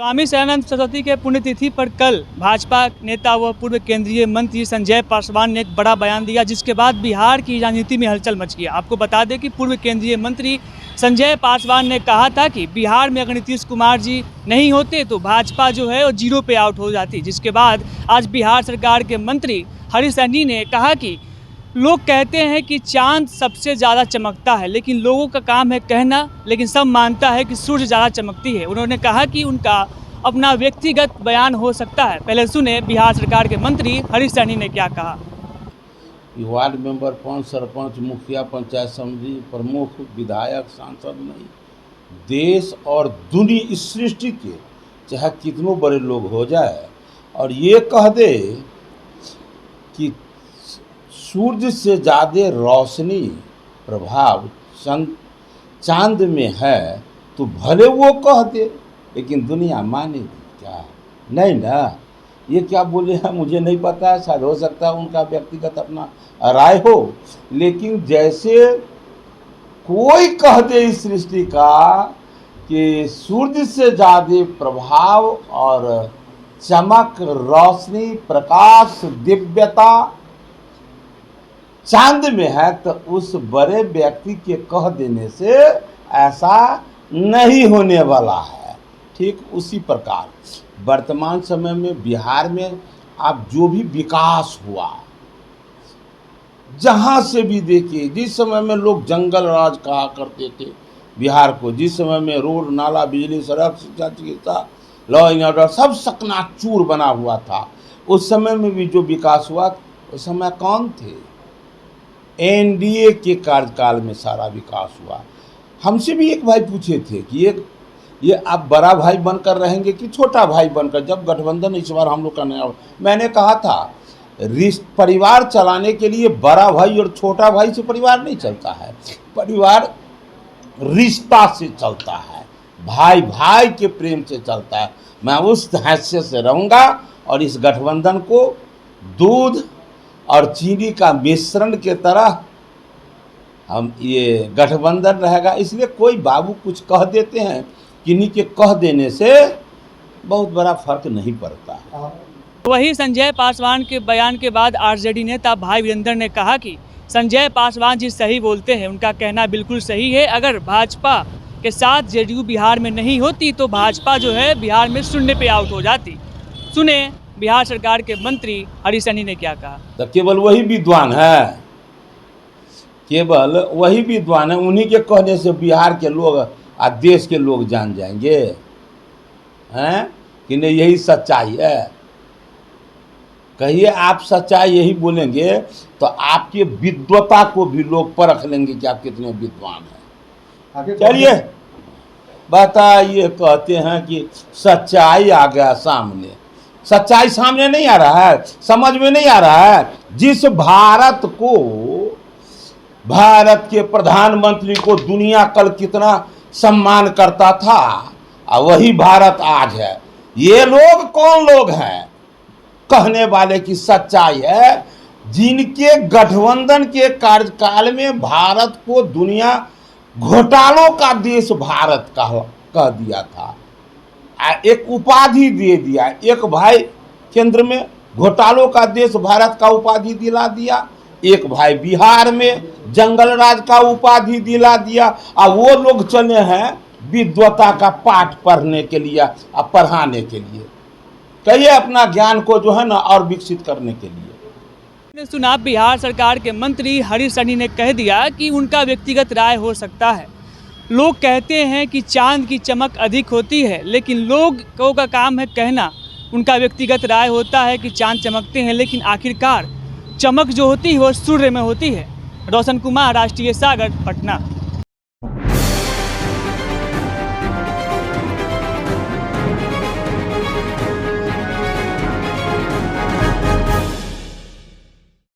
स्वामी सदानंद सरस्वती के पुण्यतिथि पर कल भाजपा नेता व पूर्व केंद्रीय मंत्री संजय पासवान ने एक बड़ा बयान दिया, जिसके बाद बिहार की राजनीति में हलचल मच गया। आपको बता दें कि पूर्व केंद्रीय मंत्री संजय पासवान ने कहा था कि बिहार में अगर नीतीश कुमार जी नहीं होते तो भाजपा जो है वो जीरो पे आउट हो जाती। जिसके बाद आज बिहार सरकार के मंत्री हरीश सहनी ने कहा कि लोग कहते हैं कि चांद सबसे ज़्यादा चमकता है, लेकिन लोगों का काम है कहना, लेकिन सब मानता है कि सूरज ज़्यादा चमकती है। उन्होंने कहा कि उनका अपना व्यक्तिगत बयान हो सकता है। पहले सुने बिहार सरकार के मंत्री हरीश सहनी ने क्या कहा। वार्ड मेंबर, पंच, सरपंच, मुखिया, पंचायत समिति प्रमुख, विधायक, सांसद नहीं, देश और दुनिया इस सृष्टि के चाहे कितनों बड़े लोग हो जाए और ये कह दे कि सूर्य से ज़्यादा रोशनी प्रभाव चांद में है तो भले वो कह दे, लेकिन दुनिया मानेगी क्या? नहीं ना। ये क्या बोले हैं मुझे नहीं पता है, शायद हो सकता है उनका व्यक्तिगत अपना राय हो, लेकिन जैसे कोई कह दे इस सृष्टि का कि सूर्य से ज़्यादा प्रभाव और चमक, रोशनी, प्रकाश, दिव्यता चांद में है, तो उस बड़े व्यक्ति के कह देने से ऐसा नहीं होने वाला है। ठीक उसी प्रकार वर्तमान समय में बिहार में आप जो भी विकास हुआ, जहाँ से भी देखिए, जिस समय में लोग जंगल राज कहा करते थे बिहार को, जिस समय में रोड, नाला, बिजली, सड़क, शिक्षा, चिकित्सा, लॉ एंड ऑर्डर सब सकनाचूर बना हुआ था, उस समय में भी जो विकास हुआ उस समय कौन थे? एनडीए के कार्यकाल में सारा विकास हुआ। हमसे भी एक भाई पूछे थे कि ये आप बड़ा भाई बनकर रहेंगे कि छोटा भाई बनकर, जब गठबंधन इस बार हम लोग का नया। मैंने कहा था परिवार चलाने के लिए बड़ा भाई और छोटा भाई से परिवार नहीं चलता है, परिवार रिश्ता से चलता है, भाई भाई के प्रेम से चलता है। मैं उस हैसियत से रहूँगा और इस गठबंधन को दूध और चीनी का मिश्रण के तरह हम ये गठबंधन रहेगा। इसलिए कोई बाबू कुछ कह देते हैं, किन्हीं के कह देने से बहुत बड़ा फर्क नहीं पड़ता। वही संजय पासवान के बयान के बाद आरजेडी नेता भाई वीरेंद्र ने कहा कि संजय पासवान जी सही बोलते हैं, उनका कहना बिल्कुल सही है। अगर भाजपा के साथ जेडीयू बिहार में नहीं होती तो भाजपा जो है बिहार में शून्य पे आउट हो जाती। सुने बिहार सरकार के मंत्री हरीश सहनी ने क्या कहा। तो केवल वही विद्वान है, केवल वही विद्वान है, उन्हीं के कहने से बिहार के लोग और देश के लोग जान जाएंगे हैं कि नहीं यही सच्चाई है। कहिए आप सच्चाई यही बोलेंगे तो आपके विद्वता को भी लोग परख लेंगे कि आप कितने विद्वान हैं। चलिए बताइए, कहते हैं कि सच्चाई आ गया सामने, सच्चाई सामने नहीं आ रहा है, समझ में नहीं आ रहा है। जिस भारत को, भारत के प्रधानमंत्री को दुनिया कल कितना सम्मान करता था, वही भारत आज है। ये लोग कौन लोग हैं कहने वाले की सच्चाई है, जिनके गठबंधन के कार्यकाल में भारत को दुनिया घोटालों का देश भारत कह दिया था, एक उपाधि दे दिया। एक भाई केंद्र में घोटालों का देश भारत का उपाधि दिला दिया, एक भाई बिहार में जंगल राज का उपाधि दिला दिया, और वो लोग चले हैं विद्वता का पाठ पढ़ने के लिए और पढ़ाने के लिए, कहिए अपना ज्ञान को जो है ना और विकसित करने के लिए। सुना बिहार सरकार के मंत्री हरीश सहनी ने कह दिया कि उनका व्यक्तिगत राय हो सकता है। लोग कहते हैं कि चांद की चमक अधिक होती है, लेकिन लोगों का काम है कहना, उनका व्यक्तिगत राय होता है कि चांद चमकते हैं, लेकिन आखिरकार चमक जो होती है वो सूर्य में होती है। रोशन कुमार, राष्ट्रीय सागर, पटना।